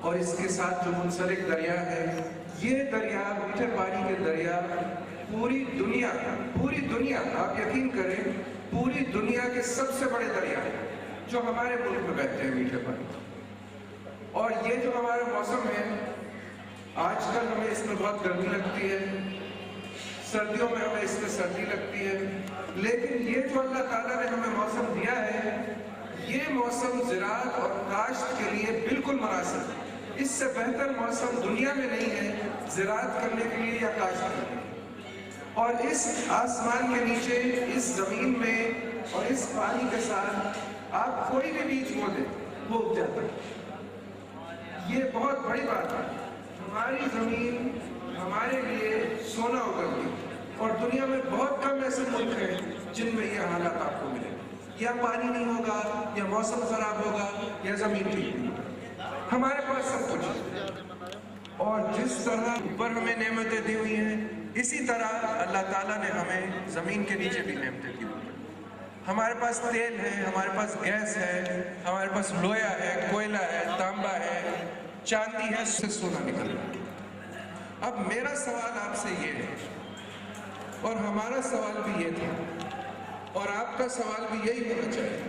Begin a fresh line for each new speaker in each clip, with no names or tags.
اور اس کے ساتھ جو منسلک دریا ہے، یہ دریا میٹھے پانی کے دریا پوری دنیا آپ یقین کریں پوری دنیا کے سب سے بڑے دریا جو ہمارے ملک میں بہتے ہیں میٹھے پانی. اور یہ جو ہمارا موسم ہے، آج کل ہمیں اس میں بہت گرمی لگتی ہے، سردیوں میں ہمیں اس میں سردی لگتی ہے، لیکن یہ جو اللہ تعالیٰ نے ہمیں موسم دیا ہے، یہ موسم زراعت اور کاشت کے لیے بالکل مناسب ہے. اس سے بہتر موسم دنیا میں نہیں ہے زراعت کرنے کے لیے یا کاشت کرنے کے لیے. اور اس آسمان کے نیچے، اس زمین میں اور اس پانی کے ساتھ آپ کوئی بھی بیج بو دیں وہ اگ جاتا ہے. یہ بہت بڑی بات ہے. ہماری زمین ہمارے لیے سونا اگلتی ہے، اور دنیا میں بہت کم ایسے ملک ہیں جن میں یہ حالات آپ کو ملے. یا پانی نہیں ہوگا، یا موسم خراب ہوگا، یا زمین ٹھیک نہیں ہوگی. ہمارے پاس سب کچھ ہے. اور جس طرح اوپر ہمیں نعمتیں دی ہوئی ہیں، اسی طرح اللہ تعالیٰ نے ہمیں زمین کے نیچے بھی نعمتیں دی ہوئی ہیں. ہمارے پاس تیل ہے، ہمارے پاس گیس ہے، ہمارے پاس لوہا ہے، کوئلہ ہے، تانبا ہے، چاندی ہے، سے سونا نکل رہا ہے. اب میرا سوال آپ سے یہ ہے، اور ہمارا سوال بھی یہ تھا، اور آپ کا سوال بھی یہی ہونا چاہیے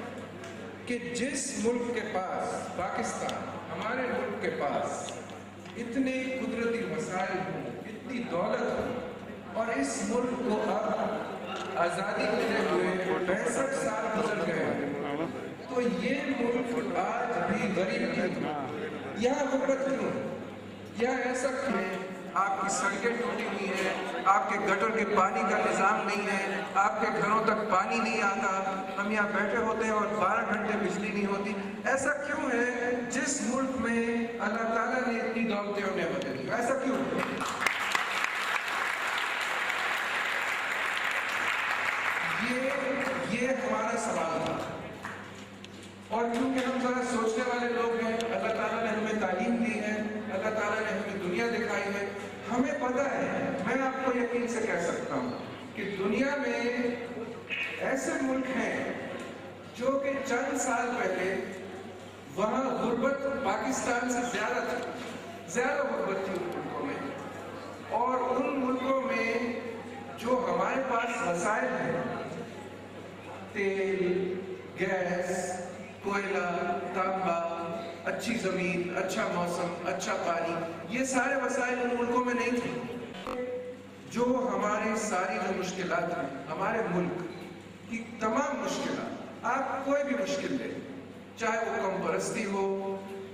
کہ جس ملک کے پاس، پاکستان ہمارے ملک کے پاس اتنے قدرتی وسائل ہوں، اتنی دولت ہو، اور اس ملک کو اب آزادی ملے ہوئے 65 سال گزر گئے ہیں، تو یہ ملک آج بھی غریب کیوں؟ یہاں غربت کیوں؟ یہاں ایسا کیوں؟ آپ کی سڑکیں ٹوٹی ہوئی ہیں، آپ کے گٹر کے پانی کا نظام نہیں ہے، آپ کے گھروں تک پانی نہیں آتا، ہم یہاں بیٹھے ہوتے ہیں اور 12 گھنٹے بجلی نہیں ہوتی. ایسا کیوں ہے جس ملک میں اللہ تعالیٰ نے اتنی دولتیں اور نعمتیں دی؟ ایسا کیوں ہے؟ یہ ہمارا سوال تھا. اور کیونکہ ہم ذرا سوچنے والے لوگ ہیں، اللہ تعالیٰ نے ہمیں تعلیم دی ہے، اللہ تعالیٰ نے ہمیں دنیا دکھائی ہے، ہمیں پتہ ہے. میں آپ کو یقین سے کہہ سکتا ہوں کہ دنیا میں ایسے ملک ہیں جو کہ چند سال پہلے وہاں غربت پاکستان سے زیادہ غربت تھی ان ملکوں میں. اور ان ملکوں میں جو ہمارے پاس وسائل ہیں، تیل، گیس، کوئلہ، تانبا، اچھی زمین، اچھا موسم، اچھا پانی، یہ سارے وسائل ان ملکوں میں نہیں تھے. جو ہماری ساری جو مشکلات ہیں، ہمارے ملک کی تمام مشکلات، آپ کوئی بھی مشکل لیں، چاہے وہ کم پرستی ہو،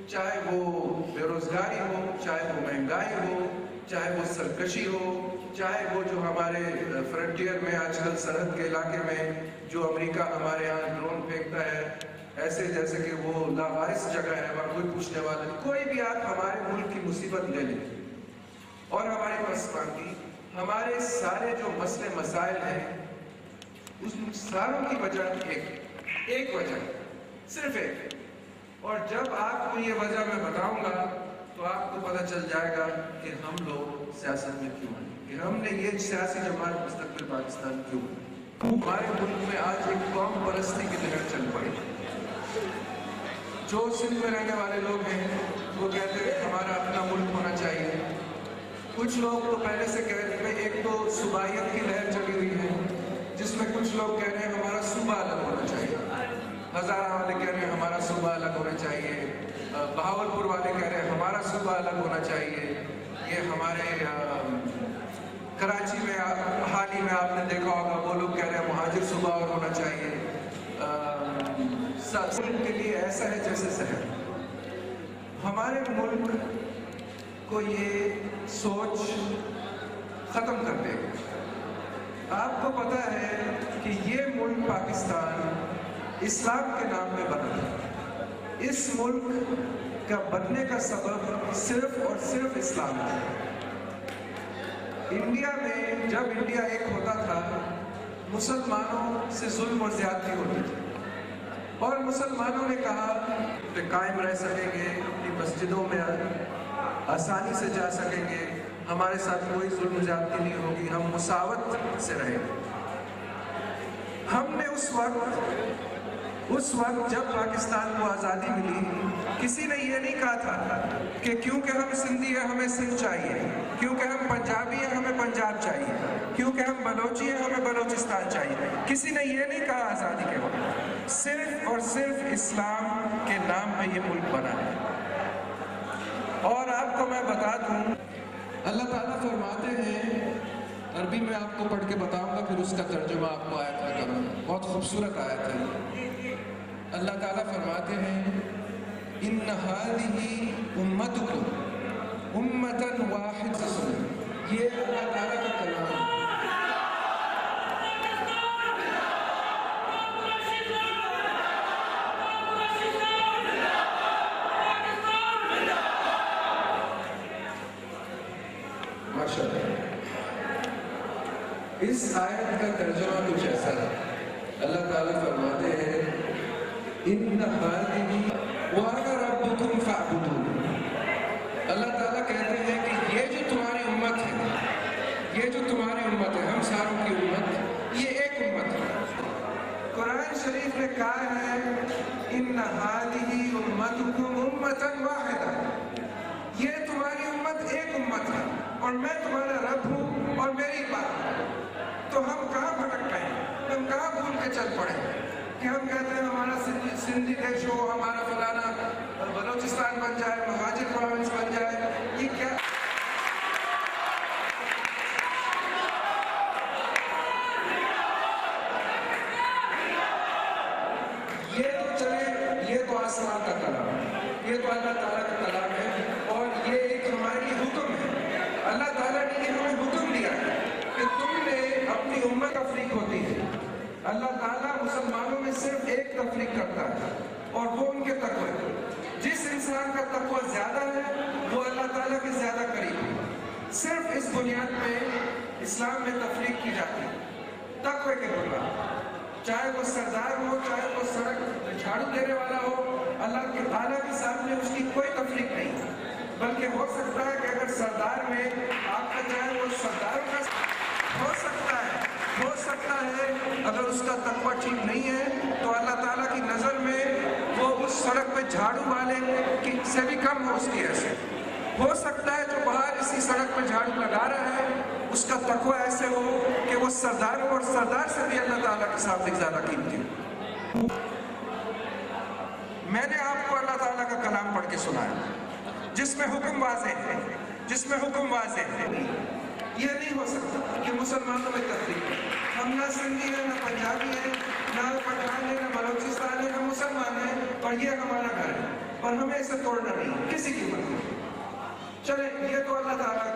چاہے وہ بے روزگاری ہو، چاہے وہ مہنگائی ہو، چاہے وہ سرکشی ہو، چاہے وہ جو ہمارے فرنٹیئر میں آج کل سرحد کے علاقے میں جو امریکہ ہمارے یہاں ڈرون پھینکتا ہے ایسے جیسے کہ وہ لاوارث جگہ ہے، وہاں کوئی پوچھنے والا نہیں. کوئی بھی آپ ہمارے ملک کی مصیبت لے لیں اور ہماری پسماندگی، ہمارے سارے جو مسئلے مسائل ہیں، اس ساروں کی وجہ ایک وجہ، صرف ایک. اور جب آپ کو یہ وجہ میں بتاؤں گا تو آپ کو پتہ چل جائے گا کہ ہم لوگ سیاست میں کیوں ہیں، کہ ہم نے یہ سیاسی جماعت مستقبل پاکستان کیوں ہے. ہمارے ملک میں آج ایک قوم پرستی کی لہر چل پڑی. جو سندھ میں رہنے والے لوگ ہیں وہ کہتے ہیں ہمارا اپنا ملک ہونا چاہیے. کچھ لوگ تو پہلے سے کہہ رہے ہیں، ایک تو صوبائیت کی لہر چلی ہوئی ہے جس میں کچھ لوگ کہہ رہے ہیں ہمارا صوبہ الگ ہونا چاہیے. ہزارہ والے کہہ رہے ہیں ہمارا صوبہ الگ ہونا چاہیے، بہاولپور والے کہہ رہے ہیں ہمارا صوبہ الگ ہونا چاہیے. یہ ہمارے کراچی میں حال ہی میں آپ نے دیکھا ہوگا وہ لوگ کہہ رہے ہیں مہاجر صوبہ اور ہونا چاہیے. ملک کے لیے ایسا ہے جیسے شہر. ہمارے ملک کو یہ سوچ ختم کر دے گا. آپ کو پتہ ہے کہ یہ ملک پاکستان اسلام کے نام پہ بنا ہے. اس ملک کا بننے کا سبب صرف اور صرف اسلام ہے. انڈیا میں جب انڈیا ایک ہوتا تھا مسلمانوں سے ظلم اور زیادتی ہوتی تھی، اور مسلمانوں نے کہا کہ قائم رہ سکیں گے، اپنی مسجدوں میں آسانی سے جا سکیں گے، ہمارے ساتھ کوئی ظلم زیادتی نہیں ہوگی، ہم مساوات سے رہیں گے. ہم نے اس وقت اس وقت جب پاکستان کو آزادی ملی کسی نے یہ نہیں کہا تھا کہ کیونکہ ہم سندھی ہیں ہمیں سندھ چاہیے، کیونکہ ہم پنجابی ہیں ہمیں پنجاب چاہیے، کیونکہ ہم بلوچی ہیں ہمیں بلوچستان چاہیے. کسی نے یہ نہیں کہا آزادی کے وقت. صرف اور صرف اسلام کے نام پہ یہ ملک بنا ہے. اور آپ کو میں بتا دوں، اللہ تعالیٰ فرماتے ہیں، عربی میں آپ کو پڑھ کے بتاؤں گا پھر اس کا ترجمہ آپ کو آیت میں کروں گا. بہت خوبصورت آیت ہے. اللہ تعالیٰ فرماتے ہیں ان هذه امتکم امتا واحدۃ. یہ اللہ تعالیٰ کا کلام ہے. اس آیت کا ترجمہ کچھ ایسا ہے. اللہ تعالیٰ فرماتے ہیں ان هذه وانا ربکم فاعبدون. اللہ تعالیٰ کہتے ہیں کہ یہ جو تمہاری امت ہے، یہ جو تمہاری امت ہے، ہم ساروں کی امت، یہ ایک امت ہے. قرآن شریف نے کہا ہے ان هذه امتکم امتا واحدہ. یہ تمہاری امت ایک امت ہے اور میں تمہارا رب ہوں اور میری بات. تو ہم کہاں بھٹک گئے، ہم کہاں بھول کے چل پڑے کہ ہم کہتے ہیں ہمارا سندھی دیش ہو، ہمارا فلانا بلوچستان بن جائے، مہاجر پروونس بن جائے. یہ کیا یہ تو چلے، یہ تو آسمان کا کلام ہے، یہ تو اللہ تعالیٰ کا کلام ہے اور یہ ایک ہمارے لیے حکم ہے. اللہ تعالیٰ نے یہ ہمیں حکم دیا ہے کہ تم نے اپنی امت تفریق ہوتی ہے. اللہ تعالیٰ مسلمانوں میں صرف ایک تفریق کرتا ہے اور وہ ان کے تقوی. جس انسان کا تقوی زیادہ ہے وہ اللہ تعالیٰ کے زیادہ قریب ہے. صرف اس بنیاد پہ اسلام میں تفریق کی جاتی ہے، تقوی کے بنیاد. چاہے وہ سردار ہو، چاہے وہ سڑک جھاڑو دینے والا ہو، اللہ کے تعالیٰ کے سامنے اس کی کوئی تفریق نہیں. بلکہ ہو سکتا ہے کہ اگر سردار میں آپ کا چاہے وہ سرداروں کا ہو سکتا ہے اگر اس کا تقوی ٹھیک نہیں ہے تو اللہ تعالیٰ کی نظر میں وہ اس سڑک پہ جھاڑو والے سے بھی کم ہو اس کی حیثیت. ہو سکتا ہے جو باہر اسی سڑک پہ جھاڑو لگا رہا ہے اس کا تقوی ایسے ہو کہ وہ سردار ہو اور سردار سے بھی اللہ تعالیٰ کے سامنے زیادہ قیمتی ہو. میں نے آپ کو اللہ تعالیٰ کا کلام پڑھ کے سنایا جس میں حکم واضح ہے، جس میں حکم واضح ہے. یہ نہیں ہو سکتا کہ مسلمانوں میں تفریق ہے. ہم نہ سندھی ہیں، نہ پنجابی ہیں، نہ پٹھان ہیں، نہ بلوچستان ہیں، ہم مسلمان ہیں اور یہ ہمارا گھر ہے اور ہمیں اسے توڑنا نہیں کسی کی مدد. چلے یہ تو اللہ تعالیٰ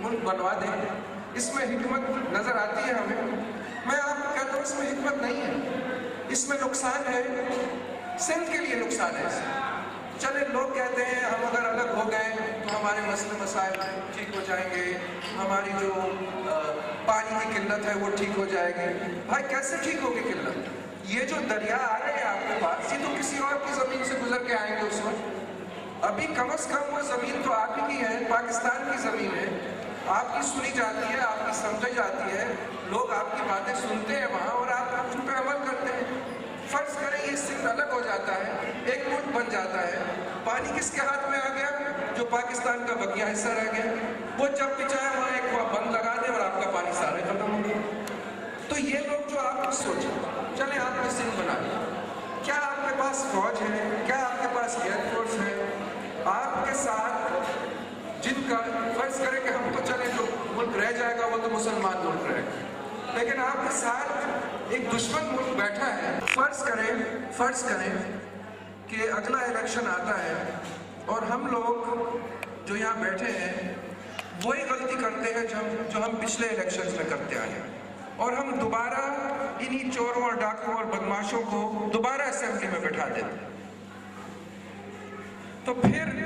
ملک بنوا دیں، اس میں حکمت نظر آتی ہے ہمیں. میں آپ کو کہتا ہوں اس میں حکمت نہیں ہے، اس میں نقصان ہے. سندھ کے لیے نقصان ہے. چلے لوگ کہتے ہیں ہم اگر الگ ہو گئے تو ہمارے مسئلے مسائل ٹھیک ہو جائیں گے، ہماری جو پانی کی قلت ہے وہ ٹھیک ہو جائے گی. بھائی کیسے ٹھیک ہوگی قلت؟ یہ جو دریا آ رہے ہیں آپ کے پاس یہ تو کسی اور کی زمین سے گزر کے آئیں گے اس وقت. ابھی کم از کم وہ زمین تو آپ ہی کی ہے، پاکستان کی زمین ہے، آپ کی سنی جاتی ہے، آپ کی سمجھی جاتی ہے، لوگ آپ کی باتیں سنتے ہیں وہاں اور آپ ان پہ عمل کرتے ہیں. فرض کریں یہ سندھ الگ ہو جاتا ہے، ایک ملک بن جاتا ہے، پانی کس کے ہاتھ میں آ گیا؟ جو پاکستان کا بقیہ حصہ رہ گیا. وہ جب بھی چاہے وہاں ایک بند لگا دے اور آپ کا پانی سارے ختم ہو گیا. تو یہ لوگ جو آپ سوچیں، چلیں آپ نے سندھ بنا لیا، کیا آپ کے پاس فوج ہے؟ کیا آپ کے پاس ایئر فورس ہے؟ آپ کے ساتھ جن کا فرض کریں کہ ہم تو چلیں جو ملک رہ جائے گا وہ تو مسلمان ملک رہے گا، لیکن آپ کے ساتھ ایک دشمن ملک بیٹھا ہے. فرض کریں کہ اگلا الیکشن آتا ہے اور ہم لوگ جو یہاں بیٹھے ہیں وہی غلطی کرتے ہیں جو ہم پچھلے الیکشنز میں کرتے آئے ہیں اور ہم دوبارہ انہی چوروں اور ڈاکوں اور بدماشوں کو دوبارہ اسمبلی میں بٹھا دیتے ہیں. تو پھر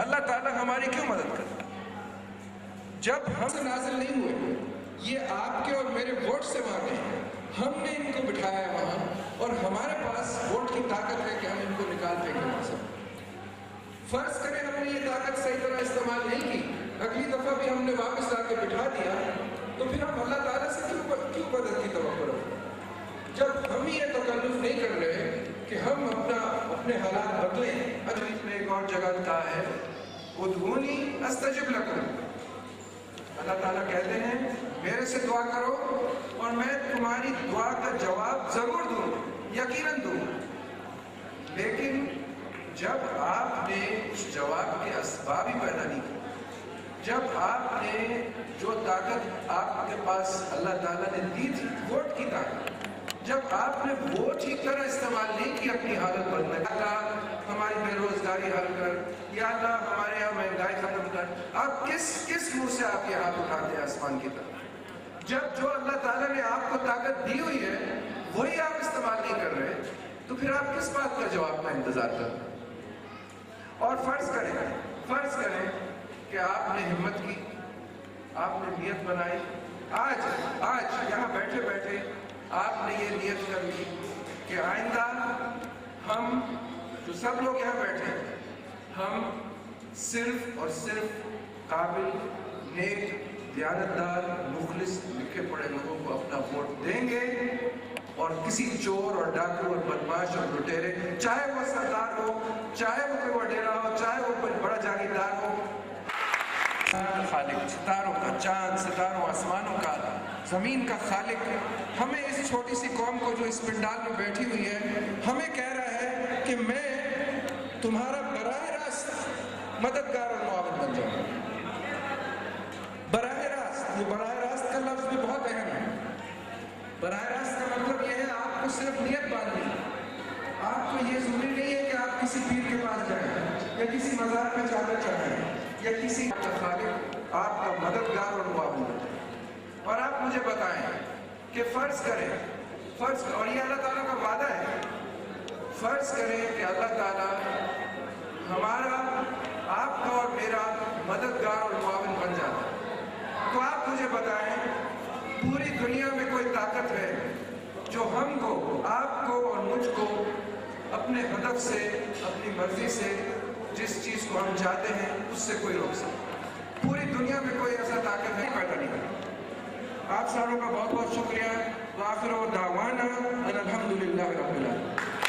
اللہ تعالیٰ ہماری کیوں مدد کرتا؟ جب ہم سے نازل نہیں ہوئے، یہ آپ کے اور میرے ووٹ سے مانگے ہیں، ہم نے ان کو بٹھایا ہے وہاں اور ہمارے پاس ووٹ کی طاقت ہے کہ ہم ان کو نکال پھینکیں وہاں سے. فرض کریں ہم نے یہ طاقت صحیح طرح استعمال نہیں کی، اگلی دفعہ بھی ہم نے واپس لا کے بٹھا دیا، تو پھر ہم اللہ تعالیٰ سے کیوں مدد کی توقع رکھیں؟ جب ہم یہ تکلف نہیں کر رہے کہ ہم اپنے حالات بدلیں. حدیث میں ایک اور جگہ کہا ہے ادعونی استجب لکم. اللہ تعالیٰ کہتے ہیں میرے سے دعا کرو اور میں تمہاری دعا کا جواب ضرور دوں، یقیناً دوں. لیکن جب آپ نے اس جواب کے اسباب ہی پیدا نہیں کیے، جب آپ نے جو طاقت آپ کے پاس اللہ تعالیٰ نے دی تھی ووٹ کی طاقت، جب آپ نے وہ ٹھیک طرح استعمال نہیں کی اپنی حالت بدلنے، یا اللہ ہماری بے روزگاری حل کر، یا اللہ ہمارے یہاں مہنگائی ختم کر، آپ کس منہ سے آپ یہ ہاتھ اٹھاتے ہیں آسمان کی طرف؟ جب جو اللہ تعالیٰ نے آپ کو طاقت دی ہوئی ہے وہی آپ استعمال نہیں کر رہے تو پھر آپ کس بات کا جواب کا انتظار کرتے ہیں؟ اور فرض کریں کہ آپ نے ہمت کی، آپ نے نیت بنائی، آج یہاں بیٹھے بیٹھے آپ نے یہ نیت کر لی کہ آئندہ ہم جو سب لوگ یہاں بیٹھے ہیں ہم صرف اور صرف قابل، نیک، دیانتدار، مخلص، لکھے پڑھے لوگوں کو اپنا ووٹ دیں گے اور کسی چور اور ڈاکو اور بدماش اور لٹیرے، چاہے وہ سردار ہو، چاہے وہ کوئی وڈیرا ہو، چاہے وہ کوئی بڑا جاگیردار ہو، خالق ستاروں کا، چاند، ستاروں، آسمانوں کا، زمین کا خالق ہمیں اس چھوٹی سی قوم کو جو اس پنڈال میں بیٹھی ہوئی ہے ہمیں کہہ رہا ہے کہ میں تمہارا براہ راست مددگار اور معاون بن جاؤں. براہ راست، یہ براہ راست کا لفظ بھی بہت اہم ہے. براہ راست کا مطلب یہ ہے آپ کو صرف نیت باندھنی، آپ کو یہ ضروری نہیں ہے کہ آپ کسی پیر کے پاس جائیں یا کسی مزار پہ چادر چڑھائیں یا کسی کا خالق آپ کا مددگار اور معاون بنے. اور آپ مجھے بتائیں کہ فرض کریں اور یہ اللہ تعالیٰ کا وعدہ ہے، فرض کریں کہ اللہ تعالیٰ ہمارا، آپ کا اور میرا مددگار اور معاون بن جاتا ہے، تو آپ مجھے بتائیں پوری دنیا میں کوئی طاقت ہے جو ہم کو، آپ کو اور مجھ کو اپنے ہدف سے، اپنی مرضی سے جس چیز کو ہم چاہتے ہیں اس سے کوئی روک سکتا؟ پوری دنیا میں کوئی ایسا طاقت نہیں پیدا نہیں کرتا. آپ ساروں کا بہت بہت شکریہ. وآخر دعوانا ان الحمدللہ رب العالمین.